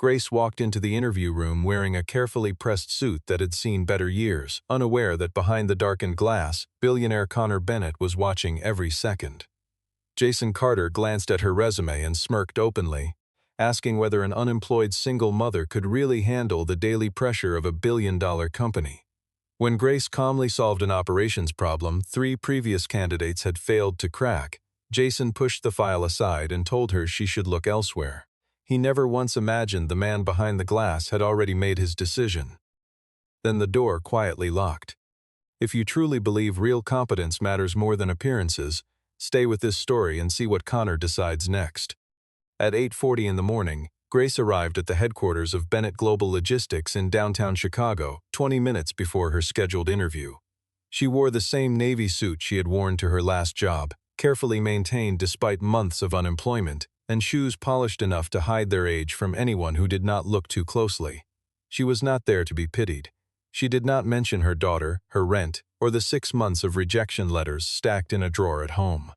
Grace walked into the interview room wearing a carefully pressed suit that had seen better years, unaware that behind the darkened glass, billionaire Connor Bennett was watching every second. Jason Carter glanced at her resume and smirked openly, asking whether an unemployed single mother could really handle the daily pressure of a billion-dollar company. When Grace calmly solved an operations problem 3 previous candidates had failed to crack, Jason pushed the file aside and told her she should look elsewhere. He never once imagined the man behind the glass had already made his decision. Then the door quietly locked. If you truly believe real competence matters more than appearances, stay with this story and see what Connor decides next. At 8:40 in the morning, Grace arrived at the headquarters of Bennett Global Logistics in downtown Chicago, 20 minutes before her scheduled interview. She wore the same navy suit she had worn to her last job, carefully maintained despite months of unemployment, and shoes polished enough to hide their age from anyone who did not look too closely. She was not there to be pitied. She did not mention her daughter, her rent, or the 6 months of rejection letters stacked in a drawer at home.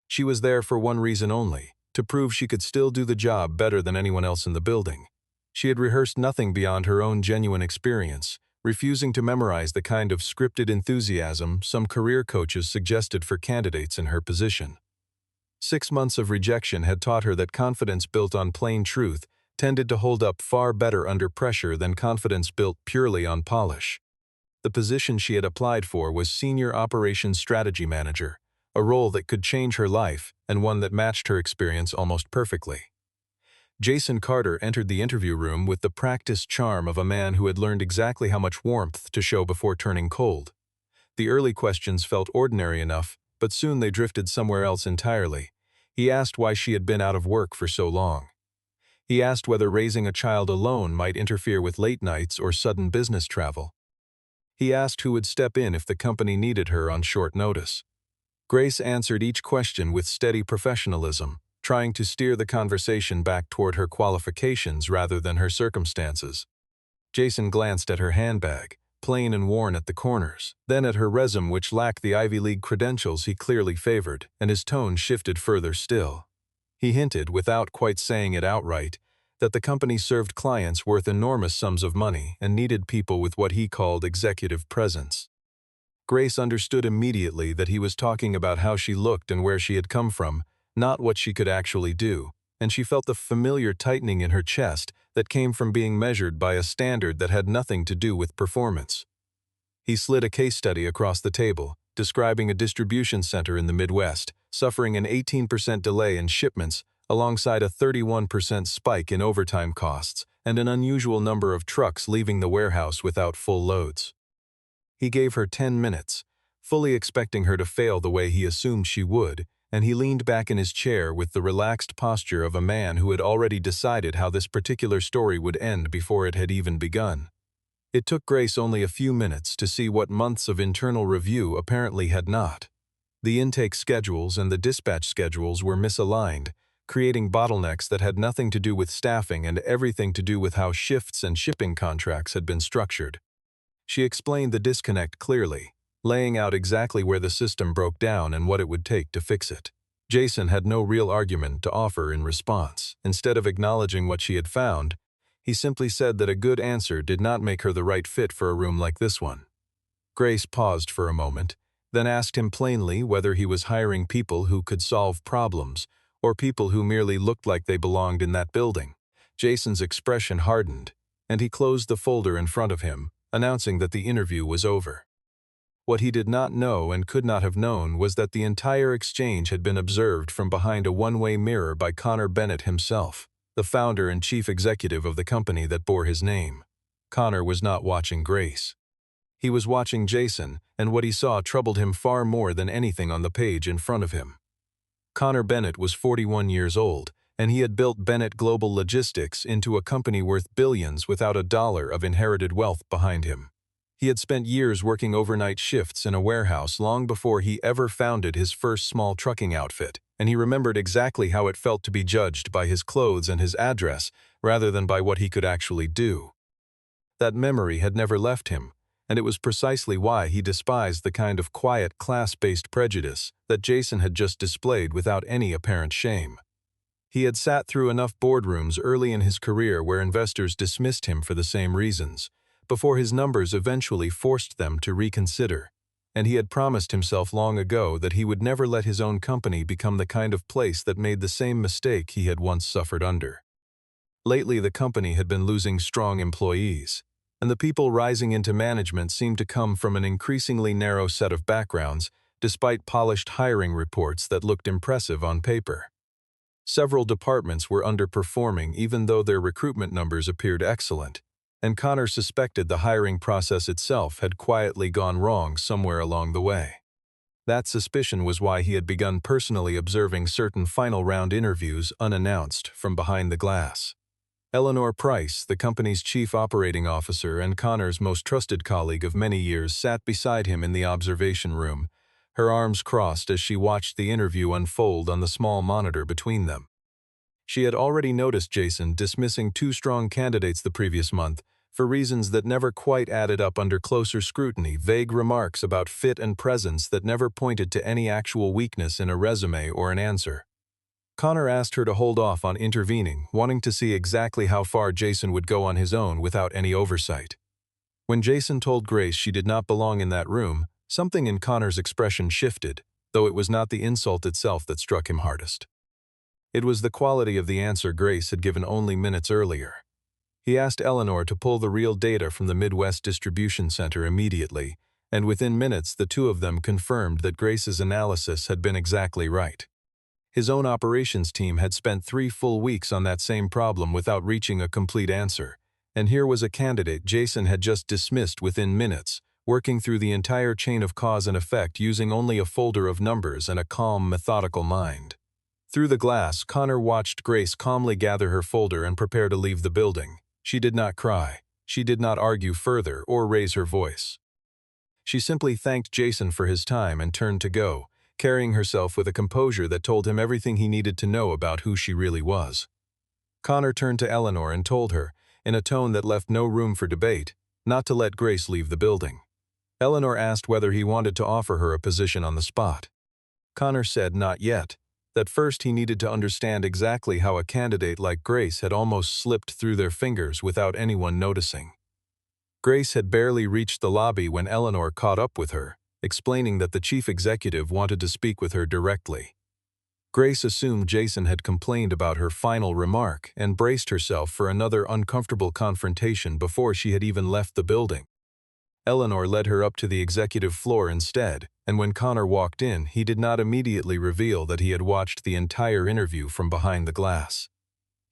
She was there for one reason only: to prove she could still do the job better than anyone else in the building. She had rehearsed nothing beyond her own genuine experience, refusing to memorize the kind of scripted enthusiasm some career coaches suggested for candidates in her position. 6 months of rejection had taught her that confidence built on plain truth tended to hold up far better under pressure than confidence built purely on polish. The position she had applied for was Senior Operations Strategy Manager, a role that could change her life and one that matched her experience almost perfectly. Jason Carter entered the interview room with the practiced charm of a man who had learned exactly how much warmth to show before turning cold. The early questions felt ordinary enough, but soon they drifted somewhere else entirely. He asked why she had been out of work for so long. He asked whether raising a child alone might interfere with late nights or sudden business travel. He asked who would step in if the company needed her on short notice. Grace answered each question with steady professionalism, trying to steer the conversation back toward her qualifications rather than her circumstances. Jason glanced at her handbag, plain and worn at the corners, then at her resume which lacked the Ivy League credentials he clearly favored, and his tone shifted further still. He hinted, without quite saying it outright, that the company served clients worth enormous sums of money and needed people with what he called executive presence. Grace understood immediately that he was talking about how she looked and where she had come from, not what she could actually do, and she felt the familiar tightening in her chest that came from being measured by a standard that had nothing to do with performance. He slid a case study across the table, describing a distribution center in the Midwest, suffering an 18% delay in shipments alongside a 31% spike in overtime costs and an unusual number of trucks leaving the warehouse without full loads. He gave her 10 minutes, fully expecting her to fail the way he assumed she would, and he leaned back in his chair with the relaxed posture of a man who had already decided how this particular story would end before it had even begun. It took Grace only a few minutes to see what months of internal review apparently had not. The intake schedules and the dispatch schedules were misaligned, creating bottlenecks that had nothing to do with staffing and everything to do with how shifts and shipping contracts had been structured. She explained the disconnect clearly, laying out exactly where the system broke down and what it would take to fix it. Jason had no real argument to offer in response. Instead of acknowledging what she had found, he simply said that a good answer did not make her the right fit for a room like this one. Grace paused for a moment, then asked him plainly whether he was hiring people who could solve problems or people who merely looked like they belonged in that building. Jason's expression hardened, and he closed the folder in front of him, announcing that the interview was over. What he did not know and could not have known was that the entire exchange had been observed from behind a one-way mirror by Connor Bennett himself, the founder and chief executive of the company that bore his name. Connor was not watching Grace. He was watching Jason, and what he saw troubled him far more than anything on the page in front of him. Connor Bennett was 41 years old, and he had built Bennett Global Logistics into a company worth billions without a dollar of inherited wealth behind him. He had spent years working overnight shifts in a warehouse long before he ever founded his first small trucking outfit, and he remembered exactly how it felt to be judged by his clothes and his address rather than by what he could actually do. That memory had never left him, and it was precisely why he despised the kind of quiet, class-based prejudice that Jason had just displayed without any apparent shame. He had sat through enough boardrooms early in his career where investors dismissed him for the same reasons, before his numbers eventually forced them to reconsider, and he had promised himself long ago that he would never let his own company become the kind of place that made the same mistake he had once suffered under. Lately, the company had been losing strong employees, and the people rising into management seemed to come from an increasingly narrow set of backgrounds, despite polished hiring reports that looked impressive on paper. Several departments were underperforming even though their recruitment numbers appeared excellent, and Connor suspected the hiring process itself had quietly gone wrong somewhere along the way. That suspicion was why he had begun personally observing certain final-round interviews unannounced from behind the glass. Eleanor Price, the company's chief operating officer and Connor's most trusted colleague of many years, sat beside him in the observation room, her arms crossed as she watched the interview unfold on the small monitor between them. She had already noticed Jason dismissing two strong candidates the previous month for reasons that never quite added up under closer scrutiny, vague remarks about fit and presence that never pointed to any actual weakness in a resume or an answer. Connor asked her to hold off on intervening, wanting to see exactly how far Jason would go on his own without any oversight. When Jason told Grace she did not belong in that room, something in Connor's expression shifted, though it was not the insult itself that struck him hardest. It was the quality of the answer Grace had given only minutes earlier. He asked Eleanor to pull the real data from the Midwest Distribution Center immediately, and within minutes the two of them confirmed that Grace's analysis had been exactly right. His own operations team had spent 3 full weeks on that same problem without reaching a complete answer, and here was a candidate Jason had just dismissed within minutes, working through the entire chain of cause and effect using only a folder of numbers and a calm, methodical mind. Through the glass, Connor watched Grace calmly gather her folder and prepare to leave the building. She did not cry. She did not argue further or raise her voice. She simply thanked Jason for his time and turned to go, carrying herself with a composure that told him everything he needed to know about who she really was. Connor turned to Eleanor and told her, in a tone that left no room for debate, not to let Grace leave the building. Eleanor asked whether he wanted to offer her a position on the spot. Connor said not yet, that first he needed to understand exactly how a candidate like Grace had almost slipped through their fingers without anyone noticing. Grace had barely reached the lobby when Eleanor caught up with her, explaining that the chief executive wanted to speak with her directly. Grace assumed Jason had complained about her final remark and braced herself for another uncomfortable confrontation before she had even left the building. Eleanor led her up to the executive floor instead, and when Connor walked in, he did not immediately reveal that he had watched the entire interview from behind the glass.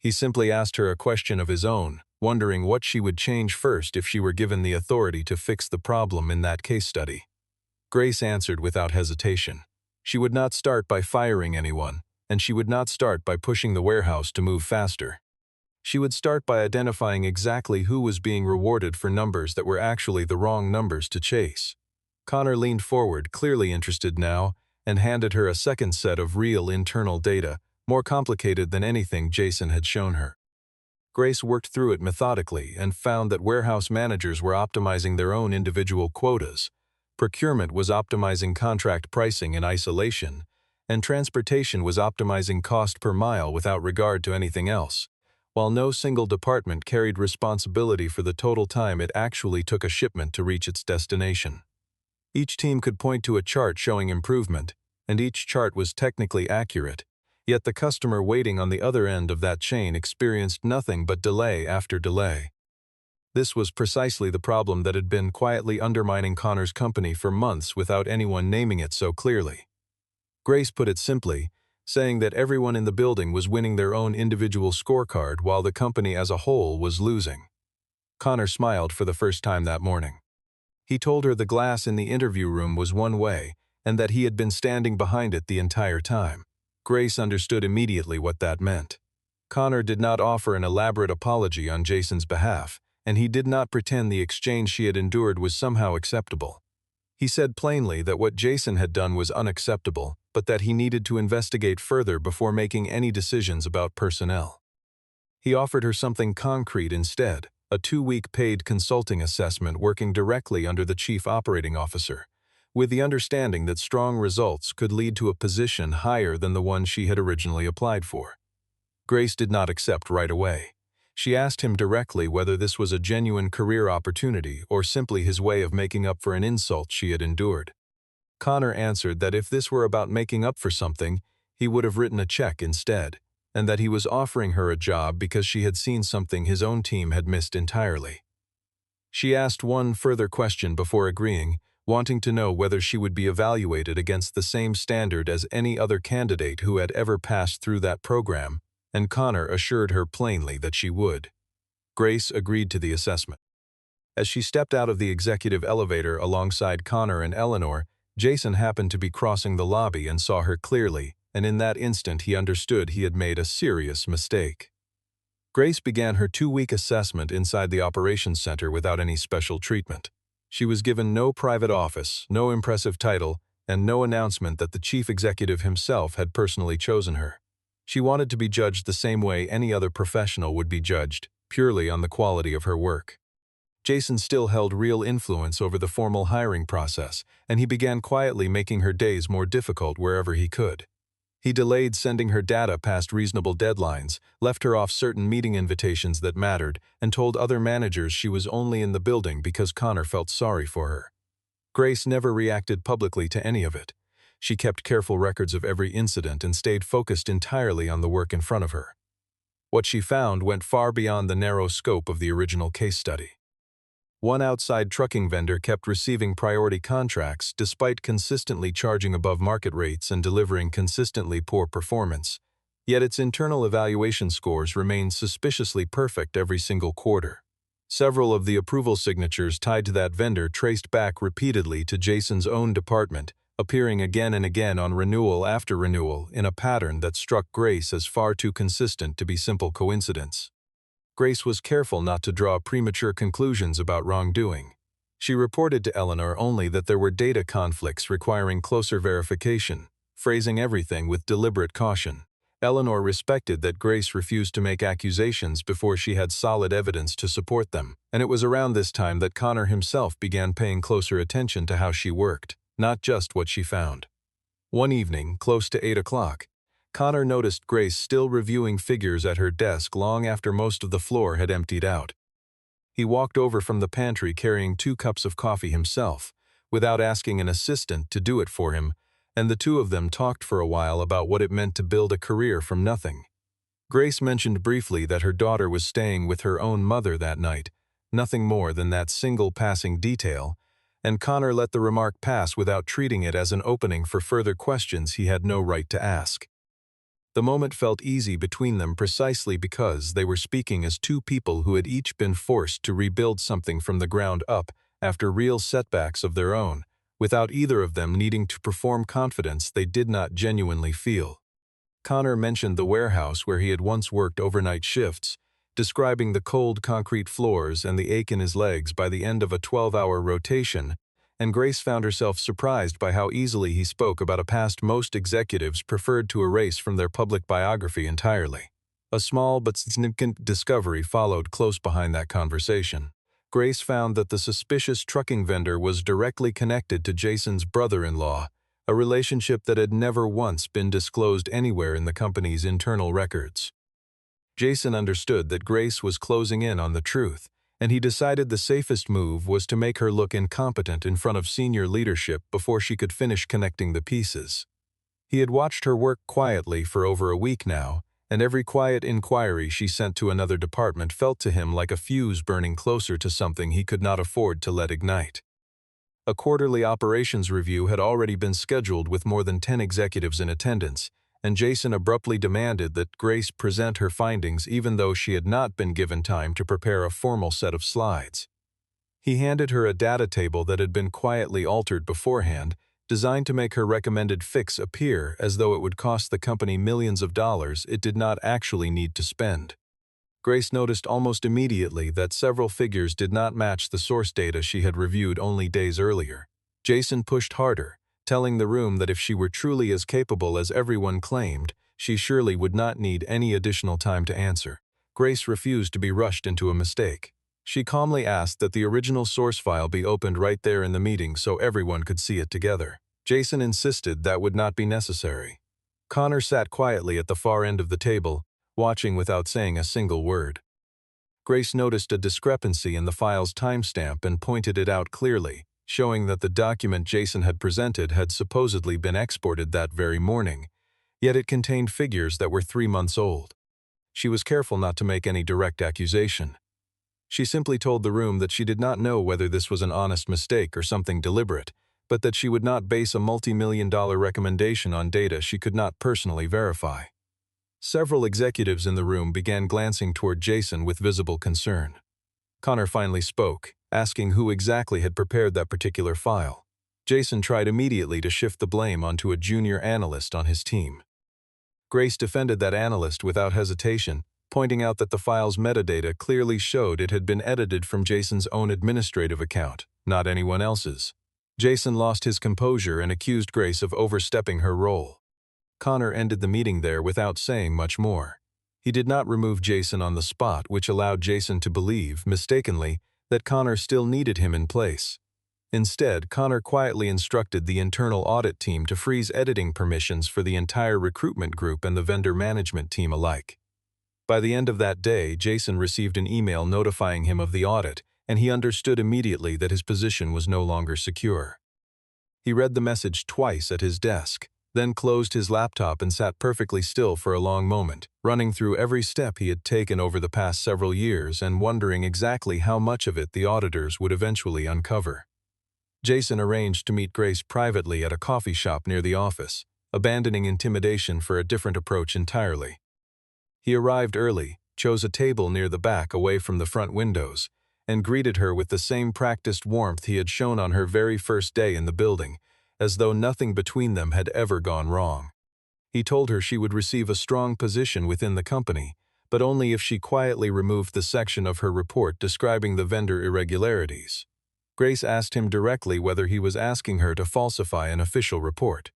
He simply asked her a question of his own, wondering what she would change first if she were given the authority to fix the problem in that case study. Grace answered without hesitation. She would not start by firing anyone, and she would not start by pushing the warehouse to move faster. She would start by identifying exactly who was being rewarded for numbers that were actually the wrong numbers to chase. Connor leaned forward, clearly interested now, and handed her a second set of real internal data, more complicated than anything Jason had shown her. Grace worked through it methodically and found that warehouse managers were optimizing their own individual quotas, procurement was optimizing contract pricing in isolation, and transportation was optimizing cost per mile without regard to anything else, while no single department carried responsibility for the total time it actually took a shipment to reach its destination. Each team could point to a chart showing improvement, and each chart was technically accurate, yet the customer waiting on the other end of that chain experienced nothing but delay after delay. This was precisely the problem that had been quietly undermining Connor's company for months without anyone naming it so clearly. Grace put it simply, saying that everyone in the building was winning their own individual scorecard while the company as a whole was losing. Connor smiled for the first time that morning. He told her the glass in the interview room was one way and that he had been standing behind it the entire time. Grace understood immediately what that meant. Connor did not offer an elaborate apology on Jason's behalf, and he did not pretend the exchange she had endured was somehow acceptable. He said plainly that what Jason had done was unacceptable, but that he needed to investigate further before making any decisions about personnel. He offered her something concrete instead, a 2-week paid consulting assessment working directly under the chief operating officer, with the understanding that strong results could lead to a position higher than the one she had originally applied for. Grace did not accept right away. She asked him directly whether this was a genuine career opportunity or simply his way of making up for an insult she had endured. Connor answered that if this were about making up for something, he would have written a check instead, and that he was offering her a job because she had seen something his own team had missed entirely. She asked one further question before agreeing, wanting to know whether she would be evaluated against the same standard as any other candidate who had ever passed through that program, and Connor assured her plainly that she would. Grace agreed to the assessment. As she stepped out of the executive elevator alongside Connor and Eleanor, Jason happened to be crossing the lobby and saw her clearly, and in that instant he understood he had made a serious mistake. Grace began her 2-week assessment inside the operations center without any special treatment. She was given no private office, no impressive title, and no announcement that the chief executive himself had personally chosen her. She wanted to be judged the same way any other professional would be judged, purely on the quality of her work. Jason still held real influence over the formal hiring process, and he began quietly making her days more difficult wherever he could. He delayed sending her data past reasonable deadlines, left her off certain meeting invitations that mattered, and told other managers she was only in the building because Connor felt sorry for her. Grace never reacted publicly to any of it. She kept careful records of every incident and stayed focused entirely on the work in front of her. What she found went far beyond the narrow scope of the original case study. One outside trucking vendor kept receiving priority contracts despite consistently charging above market rates and delivering consistently poor performance, yet its internal evaluation scores remained suspiciously perfect every single quarter. Several of the approval signatures tied to that vendor traced back repeatedly to Jason's own department, appearing again and again on renewal after renewal in a pattern that struck Grace as far too consistent to be simple coincidence. Grace was careful not to draw premature conclusions about wrongdoing. She reported to Eleanor only that there were data conflicts requiring closer verification, phrasing everything with deliberate caution. Eleanor respected that Grace refused to make accusations before she had solid evidence to support them, and it was around this time that Connor himself began paying closer attention to how she worked, not just what she found. One evening, close to 8 o'clock, Connor noticed Grace still reviewing figures at her desk long after most of the floor had emptied out. He walked over from the pantry carrying 2 cups of coffee himself, without asking an assistant to do it for him, and the two of them talked for a while about what it meant to build a career from nothing. Grace mentioned briefly that her daughter was staying with her own mother that night, nothing more than that single passing detail, and Connor let the remark pass without treating it as an opening for further questions he had no right to ask. The moment felt easy between them precisely because they were speaking as two people who had each been forced to rebuild something from the ground up after real setbacks of their own, without either of them needing to perform confidence they did not genuinely feel. Connor mentioned the warehouse where he had once worked overnight shifts, describing the cold concrete floors and the ache in his legs by the end of a 12-hour rotation, and Grace found herself surprised by how easily he spoke about a past most executives preferred to erase from their public biography entirely. A small but significant discovery followed close behind that conversation. Grace found that the suspicious trucking vendor was directly connected to Jason's brother-in-law, a relationship that had never once been disclosed anywhere in the company's internal records. Jason understood that Grace was closing in on the truth, and he decided the safest move was to make her look incompetent in front of senior leadership before she could finish connecting the pieces. He had watched her work quietly for over a week now, and every quiet inquiry she sent to another department felt to him like a fuse burning closer to something he could not afford to let ignite. A quarterly operations review had already been scheduled with more than 10 executives in attendance, and Jason abruptly demanded that Grace present her findings even though she had not been given time to prepare a formal set of slides. He handed her a data table that had been quietly altered beforehand, designed to make her recommended fix appear as though it would cost the company millions of dollars it did not actually need to spend. Grace noticed almost immediately that several figures did not match the source data she had reviewed only days earlier. Jason pushed harder, telling the room that if she were truly as capable as everyone claimed, she surely would not need any additional time to answer. Grace refused to be rushed into a mistake. She calmly asked that the original source file be opened right there in the meeting so everyone could see it together. Jason insisted that would not be necessary. Connor sat quietly at the far end of the table, watching without saying a single word. Grace noticed a discrepancy in the file's timestamp and pointed it out clearly, showing that the document Jason had presented had supposedly been exported that very morning, yet it contained figures that were 3 months old. She was careful not to make any direct accusation. She simply told the room that she did not know whether this was an honest mistake or something deliberate, but that she would not base a multi-million-dollar recommendation on data she could not personally verify. Several executives in the room began glancing toward Jason with visible concern. Connor finally spoke, asking who exactly had prepared that particular file. Jason tried immediately to shift the blame onto a junior analyst on his team. Grace defended that analyst without hesitation, pointing out that the file's metadata clearly showed it had been edited from Jason's own administrative account, not anyone else's. Jason lost his composure and accused Grace of overstepping her role. Connor ended the meeting there without saying much more. He did not remove Jason on the spot, which allowed Jason to believe, mistakenly, that Connor still needed him in place. Instead, Connor quietly instructed the internal audit team to freeze editing permissions for the entire recruitment group and the vendor management team alike. By the end of that day, Jason received an email notifying him of the audit, and he understood immediately that his position was no longer secure. He read the message twice at his desk, then closed his laptop and sat perfectly still for a long moment, running through every step he had taken over the past several years and wondering exactly how much of it the auditors would eventually uncover. Jason arranged to meet Grace privately at a coffee shop near the office, abandoning intimidation for a different approach entirely. He arrived early, chose a table near the back away from the front windows, and greeted her with the same practiced warmth he had shown on her very first day in the building, as though nothing between them had ever gone wrong. He told her she would receive a strong position within the company, but only if she quietly removed the section of her report describing the vendor irregularities. Grace asked him directly whether he was asking her to falsify an official report.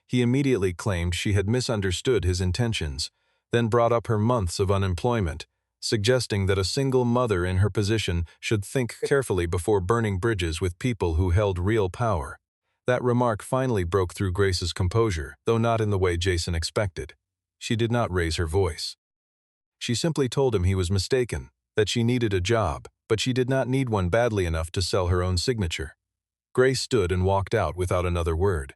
He immediately claimed she had misunderstood his intentions, then brought up her months of unemployment, suggesting that a single mother in her position should think carefully before burning bridges with people who held real power. That remark finally broke through Grace's composure, though not in the way Jason expected. She did not raise her voice. She simply told him he was mistaken, that she needed a job, but she did not need one badly enough to sell her own signature. Grace stood and walked out without another word.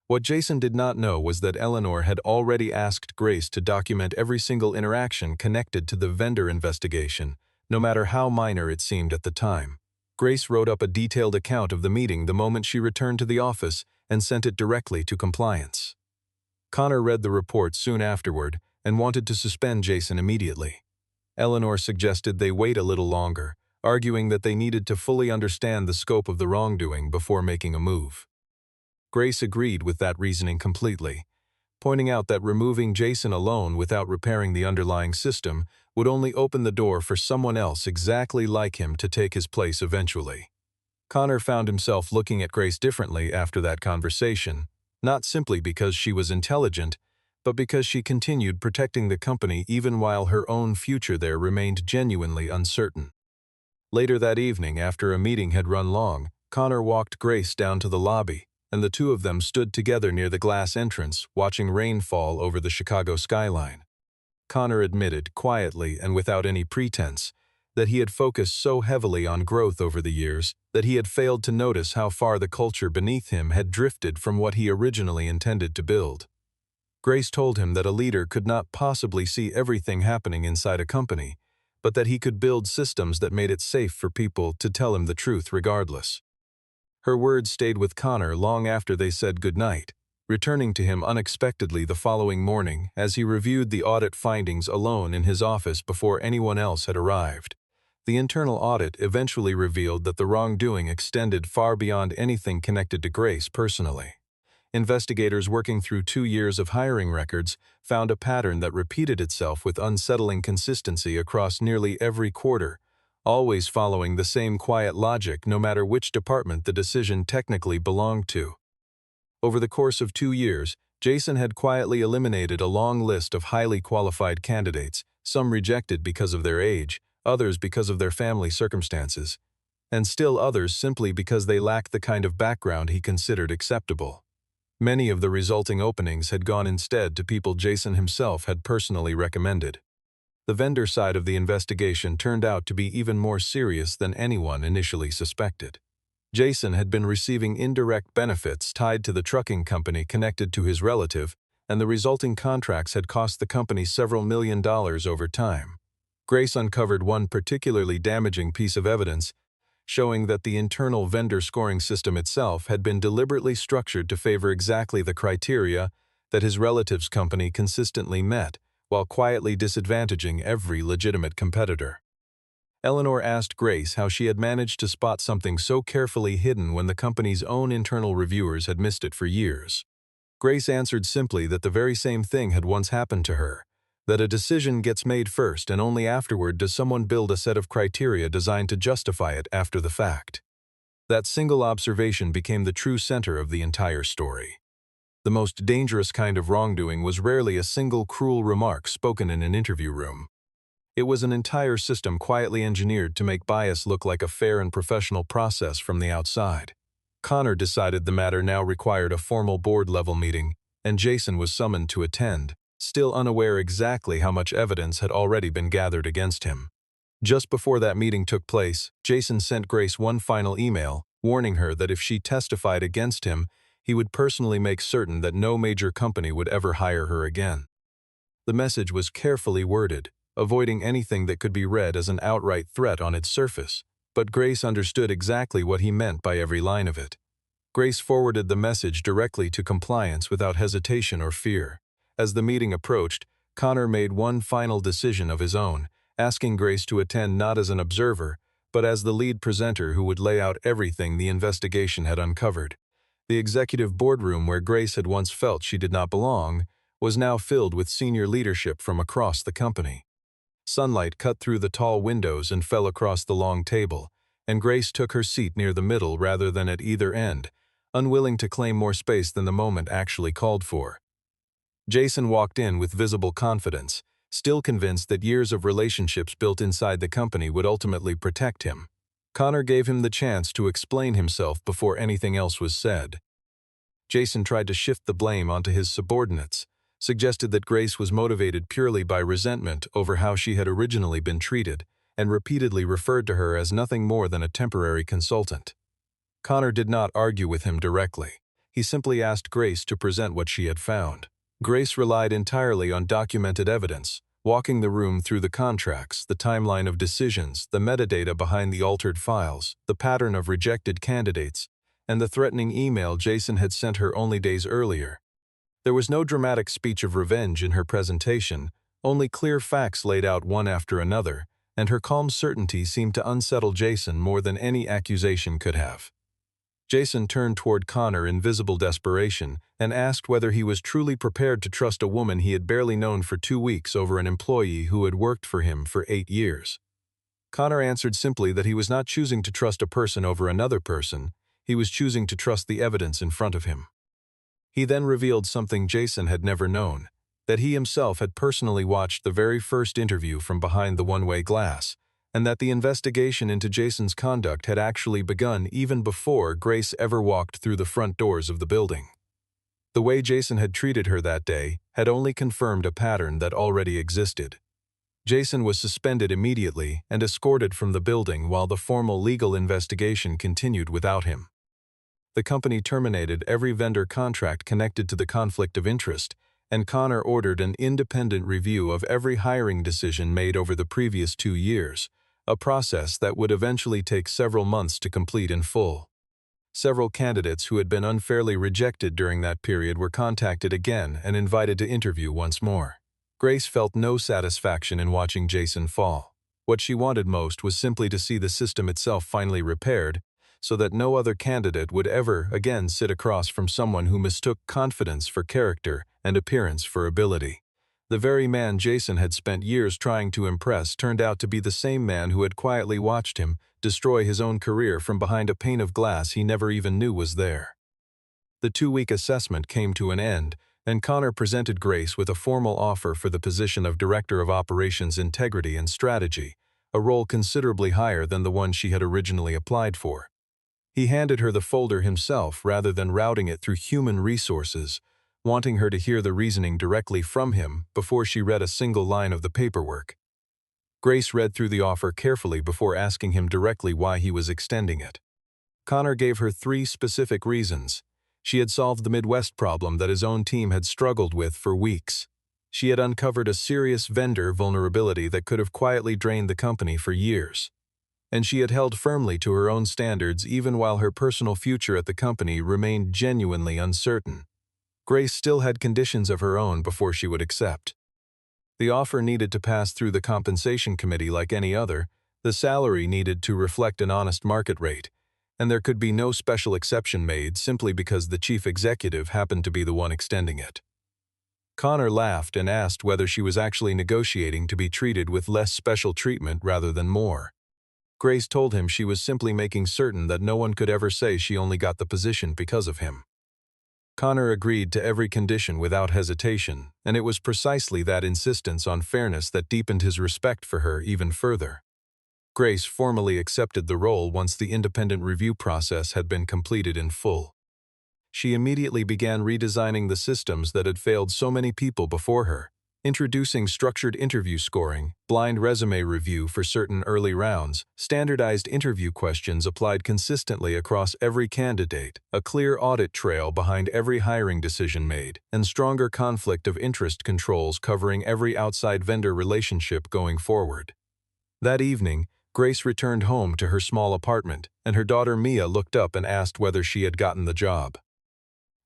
What Jason did not know was that Eleanor had already asked Grace to document every single interaction connected to the vendor investigation, no matter how minor it seemed at the time. Grace wrote up a detailed account of the meeting the moment she returned to the office and sent it directly to compliance. Connor read the report soon afterward and wanted to suspend Jason immediately. Eleanor suggested they wait a little longer, arguing that they needed to fully understand the scope of the wrongdoing before making a move. Grace agreed with that reasoning completely, pointing out that removing Jason alone without repairing the underlying system would only open the door for someone else exactly like him to take his place eventually. Connor found himself looking at Grace differently after that conversation, not simply because she was intelligent, but because she continued protecting the company even while her own future there remained genuinely uncertain. Later that evening, after a meeting had run long, Connor walked Grace down to the lobby, and the two of them stood together near the glass entrance, watching rain fall over the Chicago skyline. Connor admitted, quietly and without any pretense, that he had focused so heavily on growth over the years that he had failed to notice how far the culture beneath him had drifted from what he originally intended to build. Grace told him that a leader could not possibly see everything happening inside a company, but that he could build systems that made it safe for people to tell him the truth regardless. Her words stayed with Connor long after they said goodnight, returning to him unexpectedly the following morning as he reviewed the audit findings alone in his office before anyone else had arrived. The internal audit eventually revealed that the wrongdoing extended far beyond anything connected to Grace personally. Investigators working through 2 years of hiring records found a pattern that repeated itself with unsettling consistency across nearly every quarter, always following the same quiet logic no matter which department the decision technically belonged to. Over the course of 2 years, Jason had quietly eliminated a long list of highly qualified candidates, some rejected because of their age, others because of their family circumstances, and still others simply because they lacked the kind of background he considered acceptable. Many of the resulting openings had gone instead to people Jason himself had personally recommended. The vendor side of the investigation turned out to be even more serious than anyone initially suspected. Jason had been receiving indirect benefits tied to the trucking company connected to his relative, and the resulting contracts had cost the company several $1 million over time. Grace uncovered one particularly damaging piece of evidence, showing that the internal vendor scoring system itself had been deliberately structured to favor exactly the criteria that his relative's company consistently met, while quietly disadvantaging every legitimate competitor. Eleanor asked Grace how she had managed to spot something so carefully hidden when the company's own internal reviewers had missed it for years. Grace answered simply that the very same thing had once happened to her, that a decision gets made first and only afterward does someone build a set of criteria designed to justify it after the fact. That single observation became the true center of the entire story. The most dangerous kind of wrongdoing was rarely a single cruel remark spoken in an interview room. It was an entire system quietly engineered to make bias look like a fair and professional process from the outside. Connor decided the matter now required a formal board-level meeting, and Jason was summoned to attend, still unaware exactly how much evidence had already been gathered against him. Just before that meeting took place, Jason sent Grace one final email, warning her that if she testified against him, he would personally make certain that no major company would ever hire her again. The message was carefully worded, avoiding anything that could be read as an outright threat on its surface, but Grace understood exactly what he meant by every line of it. Grace forwarded the message directly to compliance without hesitation or fear. As the meeting approached, Connor made one final decision of his own, asking Grace to attend not as an observer, but as the lead presenter who would lay out everything the investigation had uncovered. The executive boardroom where Grace had once felt she did not belong was now filled with senior leadership from across the company. Sunlight cut through the tall windows and fell across the long table, and Grace took her seat near the middle rather than at either end, unwilling to claim more space than the moment actually called for. Jason walked in with visible confidence, still convinced that years of relationships built inside the company would ultimately protect him. Connor gave him the chance to explain himself before anything else was said. Jason tried to shift the blame onto his subordinates, suggested that Grace was motivated purely by resentment over how she had originally been treated, and repeatedly referred to her as nothing more than a temporary consultant. Connor did not argue with him directly. He simply asked Grace to present what she had found. Grace relied entirely on documented evidence, walking the room through the contracts, the timeline of decisions, the metadata behind the altered files, the pattern of rejected candidates, and the threatening email Jason had sent her only days earlier. There was no dramatic speech of revenge in her presentation, only clear facts laid out one after another, and her calm certainty seemed to unsettle Jason more than any accusation could have. Jason turned toward Connor in visible desperation and asked whether he was truly prepared to trust a woman he had barely known for 2 weeks over an employee who had worked for him for 8 years. Connor answered simply that he was not choosing to trust a person over another person, he was choosing to trust the evidence in front of him. He then revealed something Jason had never known, that he himself had personally watched the very first interview from behind the one-way glass, and that the investigation into Jason's conduct had actually begun even before Grace ever walked through the front doors of the building. The way Jason had treated her that day had only confirmed a pattern that already existed. Jason was suspended immediately and escorted from the building while the formal legal investigation continued without him. The company terminated every vendor contract connected to the conflict of interest, and Connor ordered an independent review of every hiring decision made over the previous 2 years, a process that would eventually take several months to complete in full. Several candidates who had been unfairly rejected during that period were contacted again and invited to interview once more. Grace felt no satisfaction in watching Jason fall. What she wanted most was simply to see the system itself finally repaired, so that no other candidate would ever again sit across from someone who mistook confidence for character and appearance for ability. The very man Jason had spent years trying to impress turned out to be the same man who had quietly watched him destroy his own career from behind a pane of glass he never even knew was there. The 2-week assessment came to an end, and Connor presented Grace with a formal offer for the position of Director of Operations Integrity and Strategy, a role considerably higher than the one she had originally applied for. He handed her the folder himself rather than routing it through human resources, wanting her to hear the reasoning directly from him before she read a single line of the paperwork. Grace read through the offer carefully before asking him directly why he was extending it. Connor gave her 3 specific reasons. She had solved the Midwest problem that his own team had struggled with for weeks. She had uncovered a serious vendor vulnerability that could have quietly drained the company for years. And she had held firmly to her own standards even while her personal future at the company remained genuinely uncertain. Grace still had conditions of her own before she would accept. The offer needed to pass through the compensation committee like any other, the salary needed to reflect an honest market rate, and there could be no special exception made simply because the chief executive happened to be the one extending it. Connor laughed and asked whether she was actually negotiating to be treated with less special treatment rather than more. Grace told him she was simply making certain that no one could ever say she only got the position because of him. Connor agreed to every condition without hesitation, and it was precisely that insistence on fairness that deepened his respect for her even further. Grace formally accepted the role once the independent review process had been completed in full. She immediately began redesigning the systems that had failed so many people before her, introducing structured interview scoring, blind resume review for certain early rounds, standardized interview questions applied consistently across every candidate, a clear audit trail behind every hiring decision made, and stronger conflict of interest controls covering every outside vendor relationship going forward. That evening, Grace returned home to her small apartment, and her daughter Mia looked up and asked whether she had gotten the job.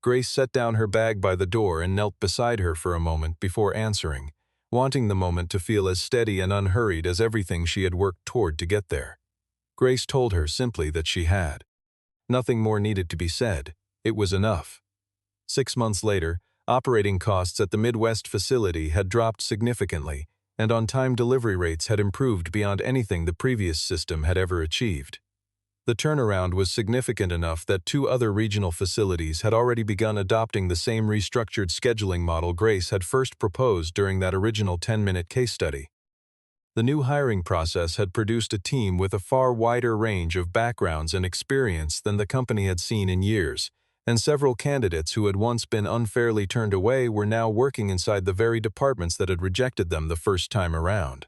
Grace set down her bag by the door and knelt beside her for a moment before answering, wanting the moment to feel as steady and unhurried as everything she had worked toward to get there. Grace told her simply that she had. Nothing more needed to be said. It was enough. 6 months later, operating costs at the Midwest facility had dropped significantly, and on-time delivery rates had improved beyond anything the previous system had ever achieved. The turnaround was significant enough that 2 other regional facilities had already begun adopting the same restructured scheduling model Grace had first proposed during that original 10-minute case study. The new hiring process had produced a team with a far wider range of backgrounds and experience than the company had seen in years, and several candidates who had once been unfairly turned away were now working inside the very departments that had rejected them the first time around.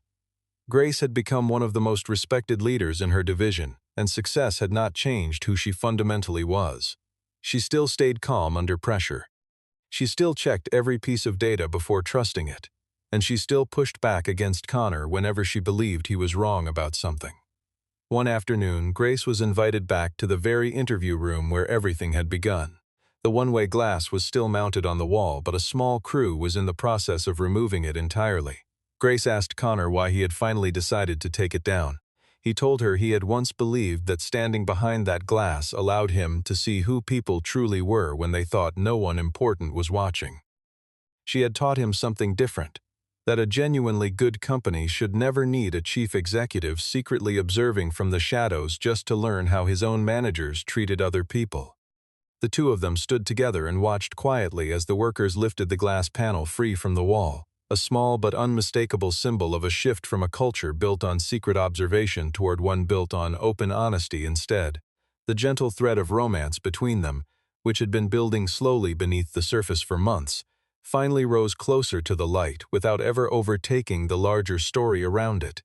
Grace had become one of the most respected leaders in her division, and success had not changed who she fundamentally was. She still stayed calm under pressure. She still checked every piece of data before trusting it, and she still pushed back against Connor whenever she believed he was wrong about something. One afternoon, Grace was invited back to the very interview room where everything had begun. The one-way glass was still mounted on the wall, but a small crew was in the process of removing it entirely. Grace asked Connor why he had finally decided to take it down. He told her he had once believed that standing behind that glass allowed him to see who people truly were when they thought no one important was watching. She had taught him something different, that a genuinely good company should never need a chief executive secretly observing from the shadows just to learn how his own managers treated other people. The 2 of them stood together and watched quietly as the workers lifted the glass panel free from the wall, a small but unmistakable symbol of a shift from a culture built on secret observation toward one built on open honesty instead. The gentle thread of romance between them, which had been building slowly beneath the surface for months, finally rose closer to the light without ever overtaking the larger story around it.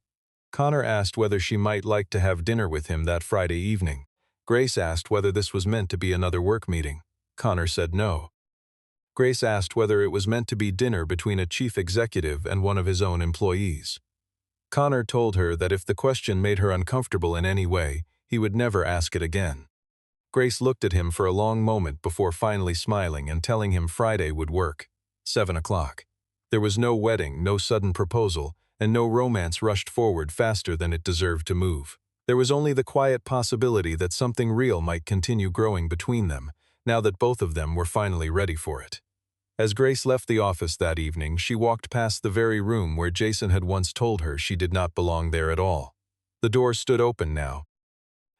Connor asked whether she might like to have dinner with him that Friday evening. Grace asked whether this was meant to be another work meeting. Connor said no. Grace asked whether it was meant to be dinner between a chief executive and one of his own employees. Connor told her that if the question made her uncomfortable in any way, he would never ask it again. Grace looked at him for a long moment before finally smiling and telling him Friday would work. 7 o'clock. There was no wedding, no sudden proposal, and no romance rushed forward faster than it deserved to move. There was only the quiet possibility that something real might continue growing between them, now that both of them were finally ready for it. As Grace left the office that evening, she walked past the very room where Jason had once told her she did not belong there at all. The door stood open now.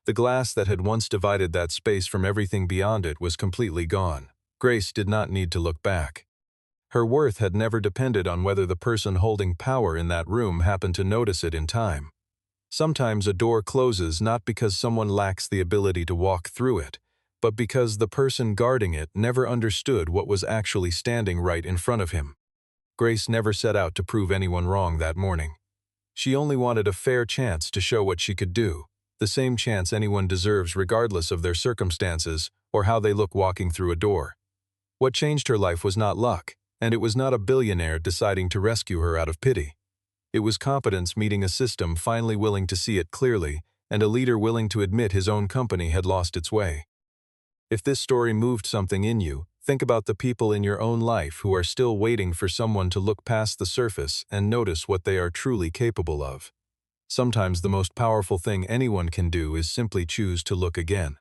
The glass that had once divided that space from everything beyond it was completely gone. Grace did not need to look back. Her worth had never depended on whether the person holding power in that room happened to notice it in time. Sometimes a door closes not because someone lacks the ability to walk through it, but because the person guarding it never understood what was actually standing right in front of him. Grace never set out to prove anyone wrong that morning. She only wanted a fair chance to show what she could do, the same chance anyone deserves regardless of their circumstances or how they look walking through a door. What changed her life was not luck, and it was not a billionaire deciding to rescue her out of pity. It was competence meeting a system finally willing to see it clearly, and a leader willing to admit his own company had lost its way. If this story moved something in you, think about the people in your own life who are still waiting for someone to look past the surface and notice what they are truly capable of. Sometimes the most powerful thing anyone can do is simply choose to look again.